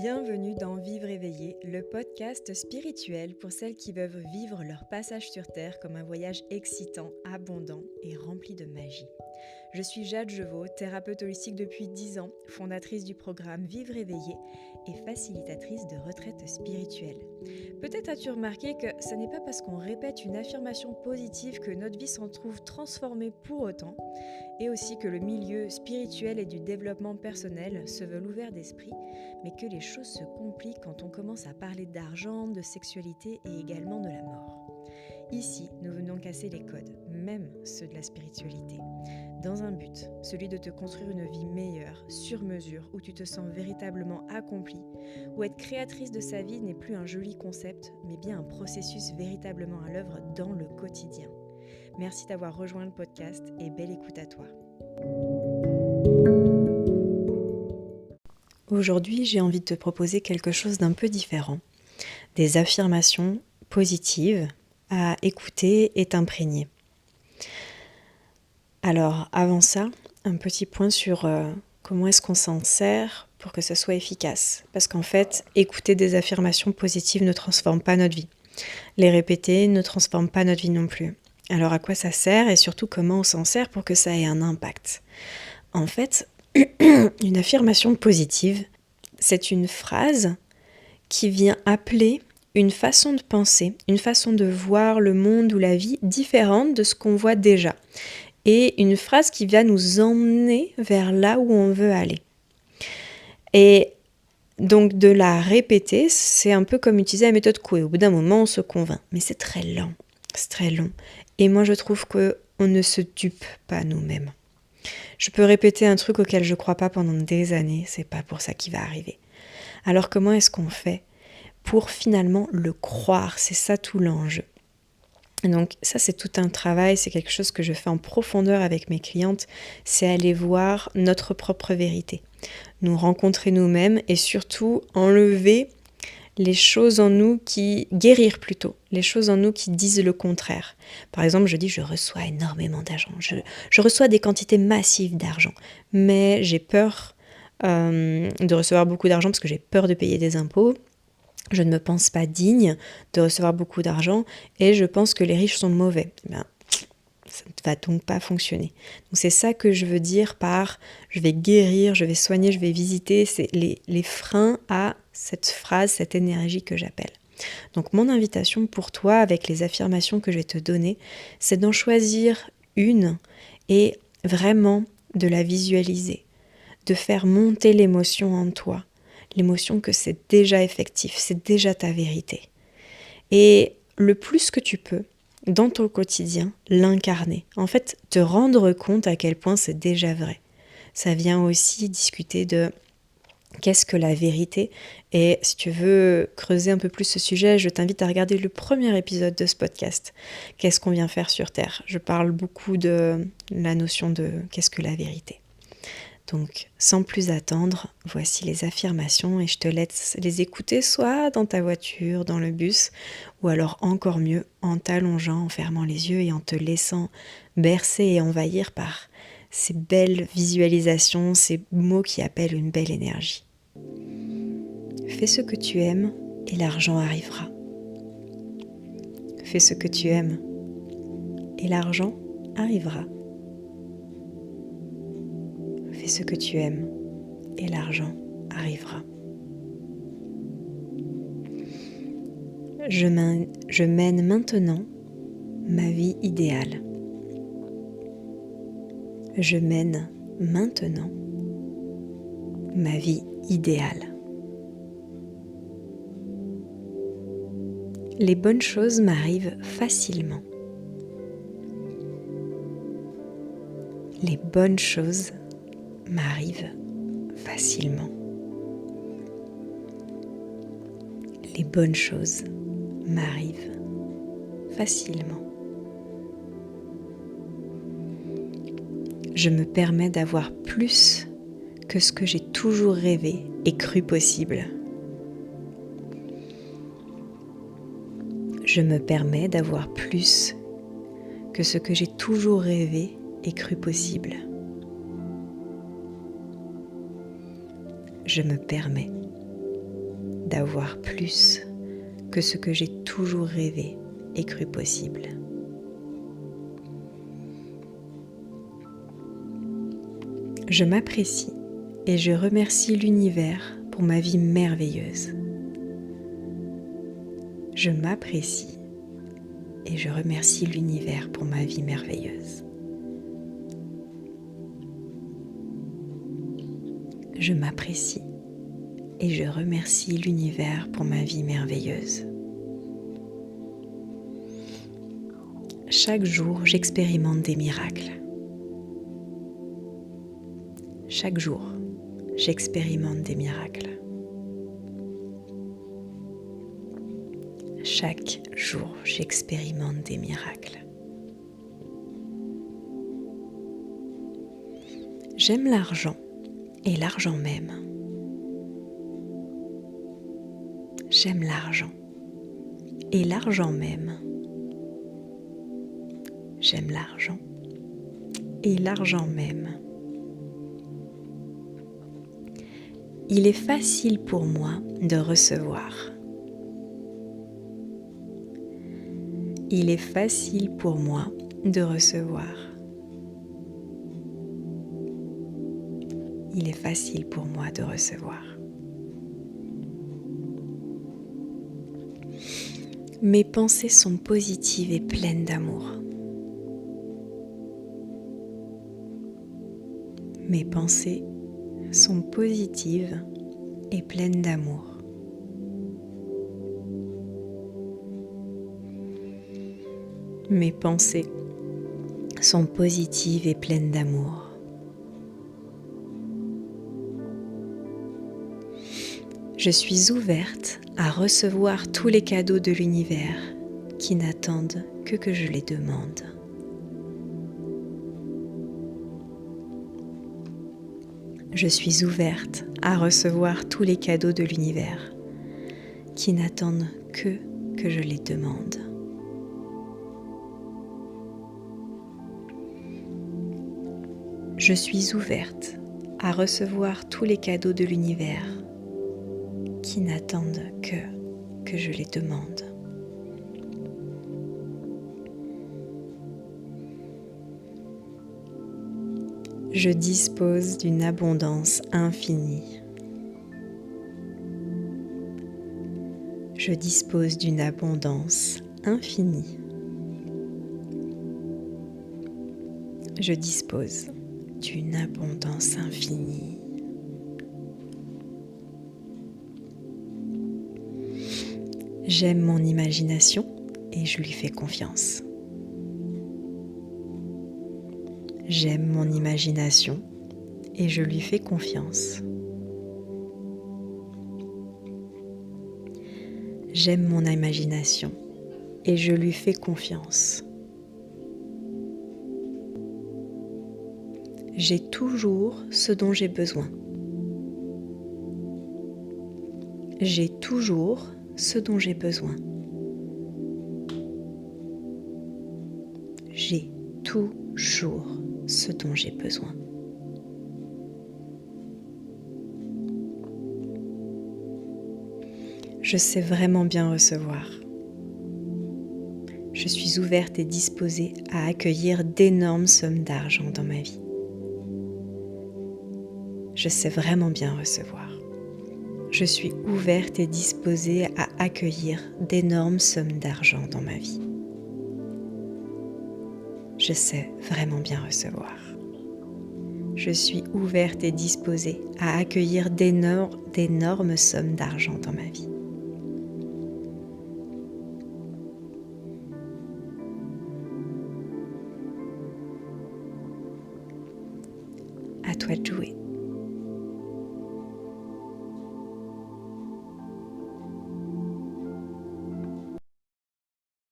Bienvenue dans Vivre éveillé, le podcast spirituel pour celles qui veulent vivre leur passage sur Terre comme un voyage excitant, abondant et rempli de magie. Je suis Jade Jevaux, thérapeute holistique depuis 10 ans, fondatrice du programme Vivre éveillé et facilitatrice de retraites spirituelles. Peut-être as-tu remarqué que ce n'est pas parce qu'on répète une affirmation positive que notre vie s'en trouve transformée pour autant, et aussi que le milieu spirituel et du développement personnel se veulent ouverts d'esprit, mais que les choses se compliquent quand on commence à parler d'argent, de sexualité et également de la mort. Ici, nous venons casser les codes, même ceux de la spiritualité, dans un but, celui de te construire une vie meilleure, sur mesure, où tu te sens véritablement accomplie, où être créatrice de sa vie n'est plus un joli concept, mais bien un processus véritablement à l'œuvre dans le quotidien. Merci d'avoir rejoint le podcast et belle écoute à toi. Aujourd'hui, j'ai envie de te proposer quelque chose d'un peu différent. Des affirmations positives à écouter et t'imprégner. Alors, avant ça, un petit point sur comment est-ce qu'on s'en sert pour que ce soit efficace. Parce qu'en fait, écouter des affirmations positives ne transforme pas notre vie. Les répéter ne transforme pas notre vie non plus. Alors à quoi ça sert et surtout comment on s'en sert pour que ça ait un impact ? En fait, une affirmation positive, c'est une phrase qui vient appeler une façon de penser, une façon de voir le monde ou la vie différente de ce qu'on voit déjà. Et une phrase qui va nous emmener vers là où on veut aller. Et donc de la répéter, c'est un peu comme utiliser la méthode Coué. Au bout d'un moment, on se convainc. Mais c'est très lent, c'est très long. Et moi, je trouve qu'on ne se dupe pas nous-mêmes. Je peux répéter un truc auquel je ne crois pas pendant des années, c'est pas pour ça qu'il va arriver. Alors comment est-ce qu'on fait pour finalement le croire ? C'est ça tout l'enjeu. Donc ça, c'est tout un travail, c'est quelque chose que je fais en profondeur avec mes clientes, c'est aller voir notre propre vérité, nous rencontrer nous-mêmes et surtout enlever les choses en nous guérir plutôt, les choses en nous qui disent le contraire. Par exemple, je dis je reçois énormément d'argent, je reçois des quantités massives d'argent, mais j'ai peur de recevoir beaucoup d'argent parce que j'ai peur de payer des impôts. Je ne me pense pas digne de recevoir beaucoup d'argent et je pense que les riches sont mauvais. Ça ne va donc pas fonctionner. Donc c'est ça que je veux dire par je vais guérir, je vais soigner, je vais visiter, c'est les freins à cette phrase, cette énergie que j'appelle. Donc mon invitation pour toi avec les affirmations que je vais te donner, c'est d'en choisir une et vraiment de la visualiser, de faire monter l'émotion en toi, l'émotion que c'est déjà effectif, c'est déjà ta vérité. Et le plus que tu peux, dans ton quotidien, l'incarner. En fait, te rendre compte à quel point c'est déjà vrai. Ça vient aussi discuter de qu'est-ce que la vérité. Et si tu veux creuser un peu plus ce sujet, je t'invite à regarder le premier épisode de ce podcast. Qu'est-ce qu'on vient faire sur Terre ? Je parle beaucoup de la notion de qu'est-ce que la vérité. Donc, sans plus attendre, voici les affirmations et je te laisse les écouter soit dans ta voiture, dans le bus, ou alors encore mieux, en t'allongeant, en fermant les yeux et en te laissant bercer et envahir par ces belles visualisations, ces mots qui appellent une belle énergie. Fais ce que tu aimes et l'argent arrivera. Fais ce que tu aimes et l'argent arrivera. Fais ce que tu aimes et l'argent arrivera. Je mène maintenant ma vie idéale. Je mène maintenant ma vie idéale. Les bonnes choses m'arrivent facilement. Les bonnes choses m'arrivent facilement. Les bonnes choses m'arrivent facilement. Je me permets d'avoir plus que ce que j'ai toujours rêvé et cru possible. Je me permets d'avoir plus que ce que j'ai toujours rêvé et cru possible. Je me permets d'avoir plus que ce que j'ai toujours rêvé et cru possible. Je m'apprécie et je remercie l'univers pour ma vie merveilleuse. Je m'apprécie et je remercie l'univers pour ma vie merveilleuse. Je m'apprécie et je remercie l'univers pour ma vie merveilleuse. Chaque jour, j'expérimente des miracles. Chaque jour, j'expérimente des miracles. Chaque jour, j'expérimente des miracles. J'aime l'argent et l'argent m'aime. J'aime l'argent et l'argent m'aime. J'aime l'argent et l'argent m'aime. Il est facile pour moi de recevoir. Il est facile pour moi de recevoir. Il est facile pour moi de recevoir. Mes pensées sont positives et pleines d'amour. Mes pensées sont positives et pleines d'amour. Mes pensées sont positives et pleines d'amour. Je suis ouverte à recevoir tous les cadeaux de l'univers qui n'attendent que je les demande. Je suis ouverte à recevoir tous les cadeaux de l'univers qui n'attendent que je les demande. Je suis ouverte à recevoir tous les cadeaux de l'univers qui n'attendent que je les demande. Je dispose d'une abondance infinie. Je dispose d'une abondance infinie. Je dispose d'une abondance infinie. J'aime mon imagination et je lui fais confiance. J'aime mon imagination et je lui fais confiance. J'aime mon imagination et je lui fais confiance. J'ai toujours ce dont j'ai besoin. J'ai toujours ce dont j'ai besoin. J'ai toujours ce dont j'ai besoin. Je sais vraiment bien recevoir. Je suis ouverte et disposée à accueillir d'énormes sommes d'argent dans ma vie. Je sais vraiment bien recevoir. Je suis ouverte et disposée à accueillir d'énormes sommes d'argent dans ma vie. Je sais vraiment bien recevoir. Je suis ouverte et disposée à accueillir d'énormes sommes d'argent dans ma vie. À toi de jouer.